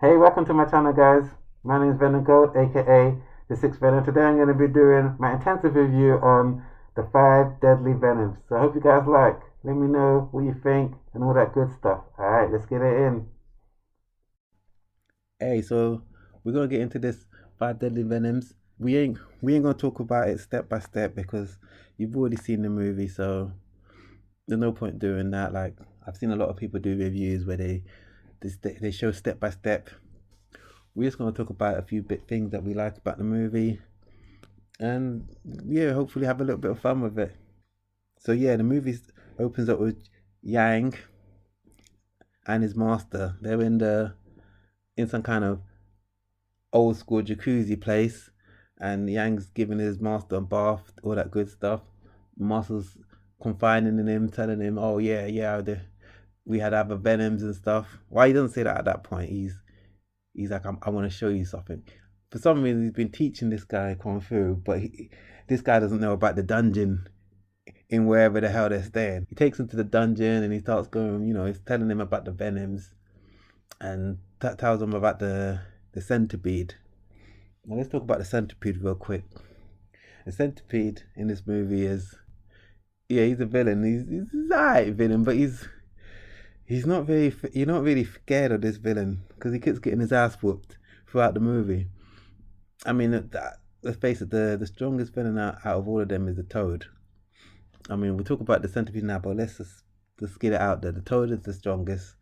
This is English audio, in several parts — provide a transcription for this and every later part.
Hey, welcome to my channel, guys. My name is Venomgold, aka the Sixth Venom. Today I'm going to be doing my intensive review on the five deadly venoms. So I hope you guys like. Let me know what you think and all that good stuff. All right, let's get it in. Hey, so we're gonna get into this five deadly venoms. We ain't gonna talk about it step by step because you've already seen the movie, so there's no point doing that. Like I've seen a lot of people do reviews where they show step by step. We're just gonna talk about a few bit things that we like about the movie, and yeah, hopefully have a little bit of fun with it. So yeah, the movie opens up with Yang and his master. They're in some kind of old school jacuzzi place, and Yang's giving his master a bath, all that good stuff. Master's confiding in him, telling him, "Oh yeah, we had other venoms and stuff." Why he doesn't say that at that point? He's like, I want to show you something. For some reason, he's been teaching this guy kung fu, but this guy doesn't know about the dungeon in wherever the hell they're staying. He takes him to the dungeon and he starts going, he's telling him about the venoms and tells him about the centipede. Now let's talk about the centipede real quick. The centipede in this movie is, yeah, he's a villain. He's alright villain, but he's not very. You're not really scared of this villain because he keeps getting his ass whooped throughout the movie. I mean, let's face it, the strongest villain out of all of them is the Toad. I mean, we'll talk about the centipede now, but let's get it out there. The Toad is the strongest,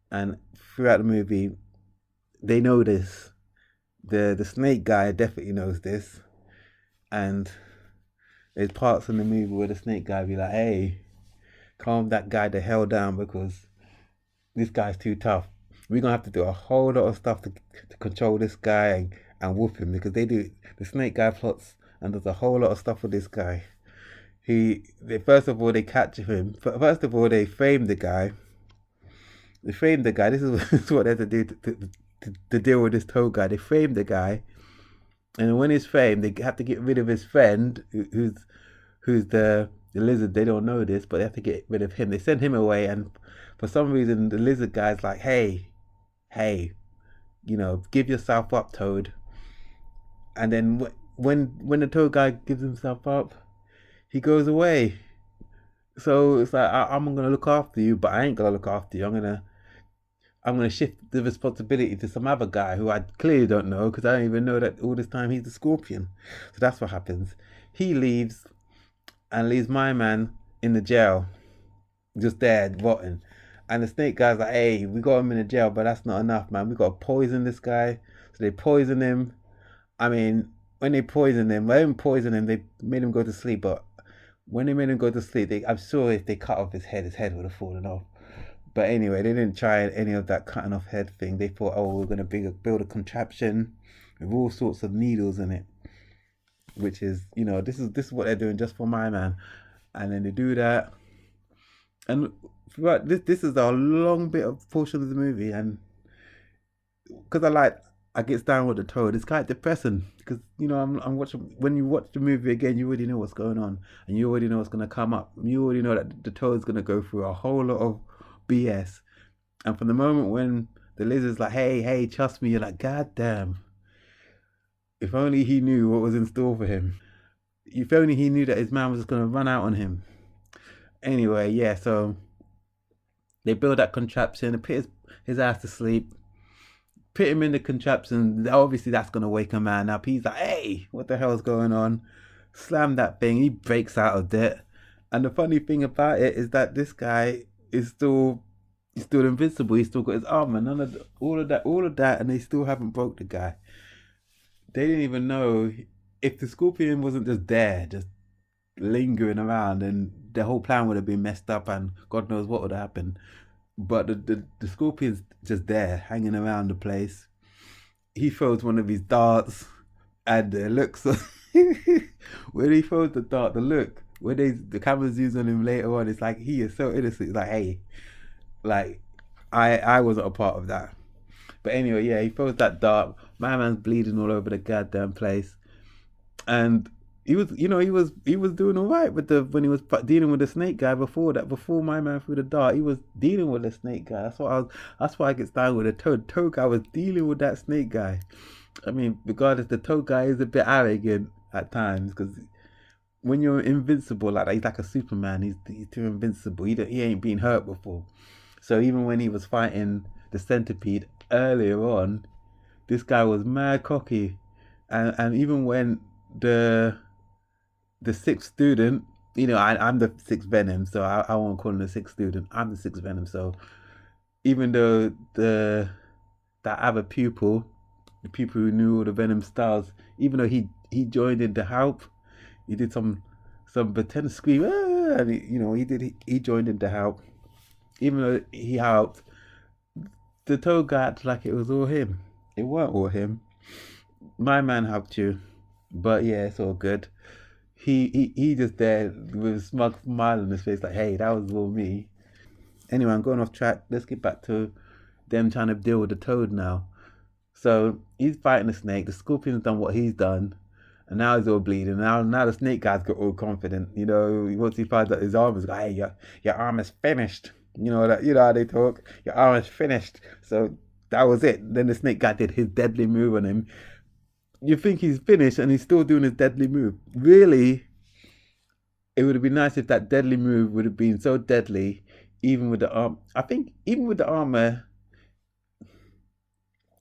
and throughout the movie, they know this. The snake guy definitely knows this, and there's parts in the movie where the snake guy be like, "Hey, calm that guy the hell down because this guy's too tough. We're gonna have to do a whole lot of stuff to control this guy and whoop him because they do the snake guy plots and does a whole lot of stuff with this guy. First of all they catch him. First of all they frame the guy. They frame the guy. This is this is what they have to do to deal with this toad guy. They frame the guy, and when he's framed, they have to get rid of his friend who's the lizard. They don't know this, but they have to get rid of him. They send him away, and for some reason, the lizard guy's like, hey, give yourself up, Toad." And then when the Toad guy gives himself up, he goes away. So it's like I'm gonna look after you, but I ain't gonna look after you. I'm gonna shift the responsibility to some other guy who I clearly don't know because I don't even know that all this time he's the Scorpion. So that's what happens. He leaves and leaves my man in the jail, just dead, rotten. And the snake guy's like, "Hey, we got him in the jail, but that's not enough, man. We got to poison this guy." So they poison him. I mean, when they poisoned him, they didn't poison him. They made him go to sleep. But when they made him go to sleep, I'm sure if they cut off his head would have fallen off. But anyway, they didn't try any of that cutting off head thing. They thought, "Oh, we're gonna build a contraption with all sorts of needles in it," which is, this is what they're doing just for my man. And then they do that, and throughout this is a long bit of portion of the movie, and because I get down with the Toad, it's quite depressing because I'm watching. When you watch the movie again, you already know what's going on, and you already know what's gonna come up. You already know that the Toad's gonna go through a whole lot of BS, and from the moment when the lizard's like, "Hey, trust me," you're like, "God damn! If only he knew what was in store for him. If only he knew that his man was just gonna run out on him." Anyway, yeah, so they build that contraption, they put his ass to sleep, put him in the contraption. Obviously, that's gonna wake a man up. He's like, "Hey, what the hell's going on?" Slam that thing. He breaks out of it. And the funny thing about it is that this guy is he's still invincible. He's still got his armor. All of that, and they still haven't broke the guy. They didn't even know if the scorpion wasn't just there, just lingering around, and the whole plan would have been messed up, and God knows what would happen. But the scorpion's just there, hanging around the place. He throws one of his darts, and it looks when he throws the dart, the look when the camera zooms on him later on, it's like he is so innocent. It's like, hey, like I wasn't a part of that. But anyway, yeah, he throws that dart. My man's bleeding all over the goddamn place, and he was doing all right with the when he was dealing with the snake guy before that. Before my man threw the dart, he was dealing with the snake guy. That's why I get started with the toad. Toad guy was dealing with that snake guy. I mean, regardless, the toad guy is a bit arrogant at times because when you're invincible like that, he's like a Superman. He's too invincible. He ain't been hurt before. So even when he was fighting the centipede earlier on, this guy was mad cocky, and even when the the sixth student, I'm the sixth Venom, so I won't call him the sixth student. I'm the sixth Venom. So even though that other pupil, the pupil who knew all the Venom styles, even though he joined in to help, he did some pretend scream, "Ah," and he joined in to help. Even though he helped, the toad guy acted like it was all him. It weren't all him. My man helped you, but yeah, it's all good. He just there with a smug smile on his face, like, hey, that was all me. Anyway, I'm going off track. Let's get back to them trying to deal with the toad now. So he's fighting the snake. The scorpion's done what he's done, and now he's all bleeding. Now the snake guy's got all confident. Once he finds out his arm is, like, hey, your arm is finished. You know how they talk. Your arm is finished. So that was it. Then the snake guy did his deadly move on him. You think he's finished, and he's still doing his deadly move. Really, it would have been nice if that deadly move would have been so deadly, even with the arm. I think even with the armor,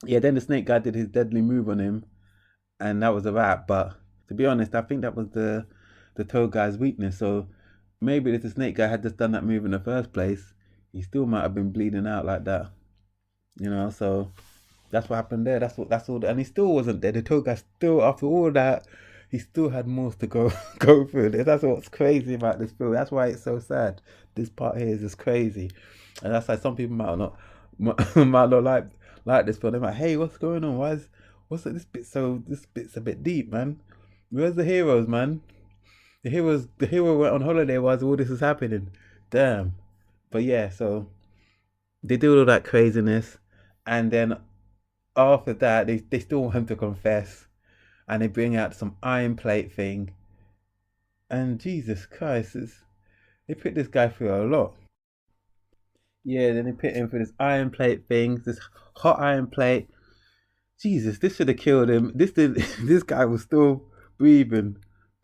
yeah. Then the snake guy did his deadly move on him, and that was a wrap. But to be honest, I think that was the toad guy's weakness. So maybe if the snake guy had just done that move in the first place, he still might have been bleeding out like that. So that's what happened there. That's all. And he still wasn't there. The toad guy still, after all that, he still had more to go go through. That's what's crazy about this film. That's why it's so sad. This part here is just crazy, and that's like some people might not like this film. They're like, hey, what's going on? What's it, this bit so this bit's a bit deep, man. Where's the heroes, man? The hero went on holiday while all this is happening. Damn. But yeah, so they do all that craziness, and then after that, they still want him to confess, and they bring out some iron plate thing. And Jesus Christ, they put this guy through a lot. Yeah, then they put him through this iron plate thing, this hot iron plate. Jesus, this should have killed him. This did. This guy was still breathing,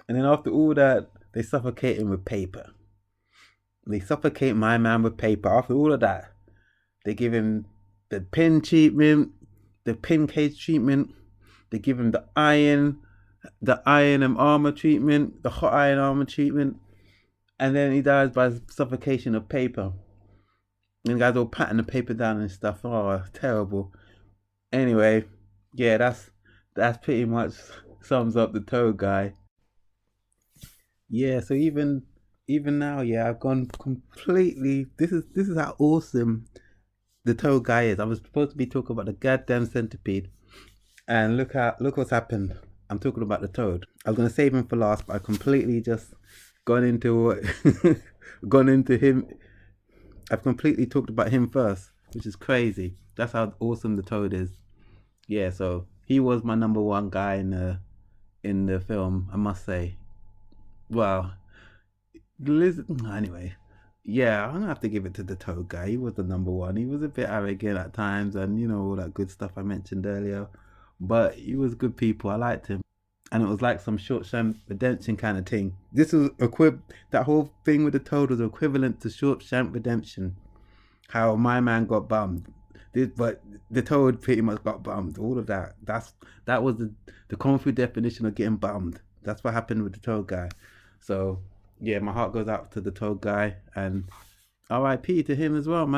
and then after all that, they suffocate him with paper. They suffocate my man with paper. After all of that, they give him the pin treatment, the pin cage treatment. They give him the iron and armor treatment, the hot iron armor treatment, and then he dies by suffocation of paper. And the guys all patting the paper down and stuff. Oh, terrible. Anyway, yeah, that's pretty much sums up the toad guy. Yeah, so even now, yeah, I've gone completely. This is how awesome the toad guy is. I was supposed to be talking about the goddamn centipede, and look what's happened. I'm talking about the toad. I was gonna save him for last, but I completely just gone into gone into him. I've completely talked about him first, which is crazy. That's how awesome the toad is. Yeah, so he was my number one guy in the film, I must say. Well, anyway, yeah, I'm gonna have to give it to the toad guy. He was the number one. He was a bit arrogant at times, and all that good stuff I mentioned earlier. But he was good people. I liked him, and it was like some Shawshank Redemption kind of thing. This was that whole thing with the toad was equivalent to Shawshank Redemption. How my man got bummed, but the toad pretty much got bummed. All of that. That was the kung fu definition of getting bummed. That's what happened with the toad guy. So yeah, my heart goes out to the toad guy, and R.I.P. to him as well, man.